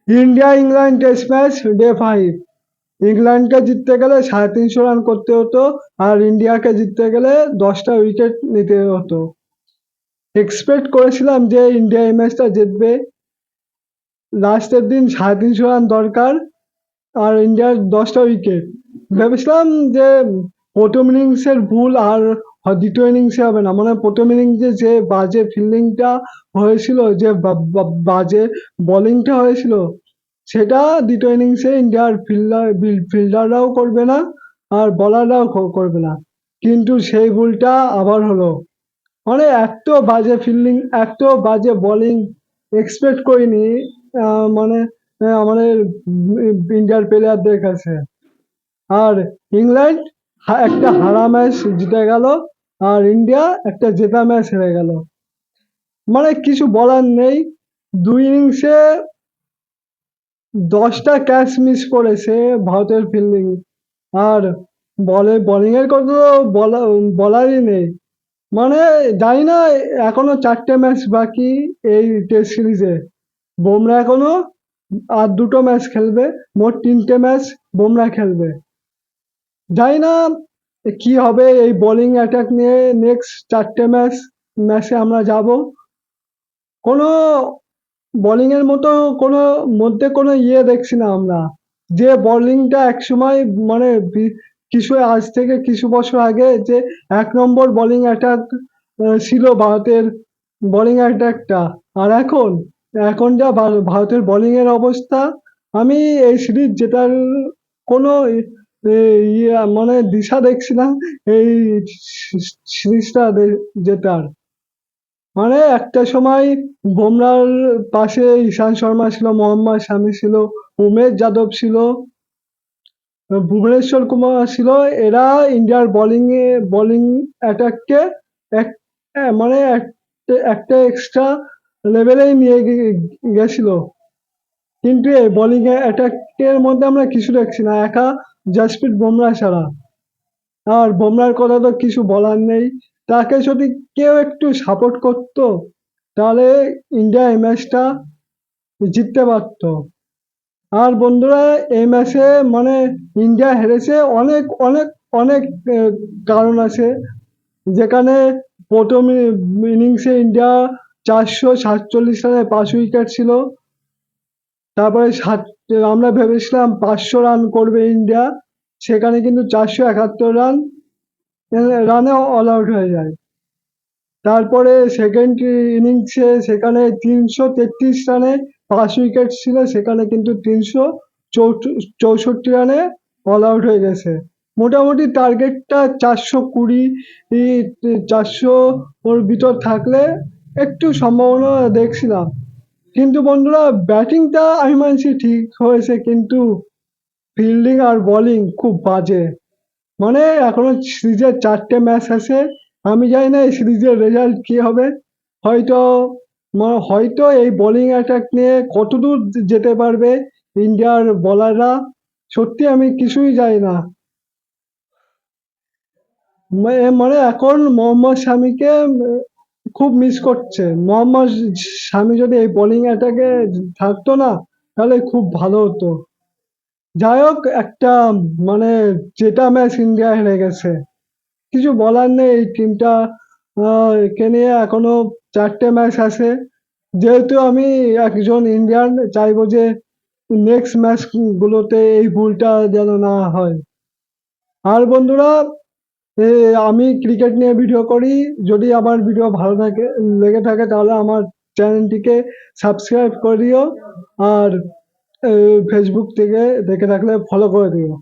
India England test match day 5। ইংল্যান্ডকে জিততে গেলে 350 রান করতে হতো, আর ইন্ডিয়াকে জিততে গেলে 10টা উইকেট নিতে হতো। এক্সপেক্ট করেছিলাম যে ইন্ডিয়া এই ম্যাচটা জিতবে। লাস্টের দিন 350 রান দরকার, আর ইন্ডিয়ার 10টা উইকেট। ভেবেছিলাম যে প্রথম ইনিংসের ভুল আর দ্বিতীয় ইনিংসে হবে না, মানে প্রথম ইনিংসে যে বাজে ফিল্ডিংটা হয়েছিল, যে বাজে বোলিংটা হয়েছিল, সেটা দ্বিতীয় ইনিংসে ইন্ডিয়ার ফিল্ডাররাও করবে না, আর বলাররাও করবে না। কিন্তু সেই ভুলটা আবার হলো। মানে এত বাজে ফিল্ডিং, এত বাজে বোলিং এক্সপেক্ট করিনি, মানে আমাদের ইন্ডিয়ার প্লেয়ারদের কাছে। আর ইংল্যান্ড একটা হারা ম্যাচ জিতে গেল, আর ইন্ডিয়া একটা জেতা ম্যাচ হেরে গেল। মানে কিছু বলার নেই। 2 ইনিংসে 10টা ক্যাচ মিস করেছে ভারতের ফিল্ডিং। আর বোলিং এর কথা তো বলারই নেই। মানে জানি না, এখনো 4টে ম্যাচ বাকি এই টেস্ট সিরিজে। বুমরা এখনো আর 2টো ম্যাচ খেলবে, মোট 3টে ম্যাচ বুমরা খেলবে। জানি না কি হবে এই বোলিং অ্যাটাক নিয়ে। নেক্সট 4টে ম্যাচে আমরা যাব। কোনো বোলিং এর মতো কোনো মধ্যে কোনো দেখছি না আমরা। যে বোলিংটা একসময়, মানে আজ থেকে কিছু বছর আগে যে 1 নম্বর বোলিং অ্যাটাক ছিল ভারতের বোলিং অ্যাটাকটা, আর এখন যা ভারতের বোলিং এর অবস্থা, আমি এই সিরিজ জেতার কোনো মানে দিশা দেখছি না এই সিরিজটা জেতার। মানে একটা সময় বুমরার পাশে ঈশান্ত শর্মা ছিল, মোহাম্মদ শামি ছিল, উমেশ যাদব ছিল, ভুবনেশ্বর কুমার ছিল। এরা ইন্ডিয়ার বোলিং অ্যাটাককে এক মানে একটা এক্সট্রা লেভেলেই নিয়ে গেছিল। কিন্তু এই বোলিং অ্যাটাকের মধ্যে আমরা কিছু দেখছি না, একা জাসপ্রীত বুমরা ছাড়া। আর বুমরার কথা তো কিছু বলার নেই। তাকে যদি কেউ একটু সাপোর্ট করতো, তাহলে ইন্ডিয়া এই ম্যাচটা জিততে পারতো। আর বন্ধুরা, এই ম্যাচে মানে ইন্ডিয়া হেরেছে অনেক অনেক অনেক কারণ আছে। যেখানে প্রথম ইনিংসে ইন্ডিয়া 447 রানে 5 উইকেট ছিল। তারপরে আমরা ভেবেছিলাম 500 রান করবে ইন্ডিয়া, সেখানে কিন্তু 471 রানে অল আউট হয়ে যায়। তারপরে সেকেন্ড ইনিংসে সেখানে 333 রানে 5 উইকেট ছিল, সেখানে কিন্তু 364 রানে অল আউট হয়ে গেছে। মোটামুটি টার্গেটটা 420, 400 ওর ভিতর থাকলে একটু সম্ভাবনা দেখছিলাম। কিন্তু বন্ধুরা, ব্যাটিংটা আমি মানছি ঠিক হয়েছে, কিন্তু ফিল্ডিং আর বোলিং খুব বাজে। মানে এখনো সিরিজের 4টে ম্যাচ আছে। আমি জানি না এই সিরিজের রেজাল্ট কি হবে। হয়তো হয়তো এই বোলিং অ্যাটাক নিয়ে কতদূর যেতে পারবে ইন্ডিয়ার বোলাররা, সত্যি আমি কিছুই জানি না। মানে এখন মোহাম্মদ শামিকে খুব মিস করছে। মোহাম্মদ শামি যদি এই বোলিং অ্যাটাকে থাকতো না, তাহলে খুব ভালো হতো। যাই হোক, একটা মানে যেটা ম্যাচ ইন্ডিয়া হেরে গেছে, কিছু বলার নেই। এই টিমটা কে নিয়ে এখনো 4টে ম্যাচ আছে। যেহেতু আমি একজন ইন্ডিয়ান, চাইবো যে নেক্সট ম্যাচ গুলোতে এই ভুলটা যেন না হয়। আর বন্ধুরা, আমি ক্রিকেট নিয়ে ভিডিও করি। যদি আমার ভিডিও ভালো লেগে থাকে, তাহলে আমার চ্যানেলটিকে সাবস্ক্রাইব করে দিও। আর ফেসবুক থেকে দেখে থাকলে ফলো করে দিও।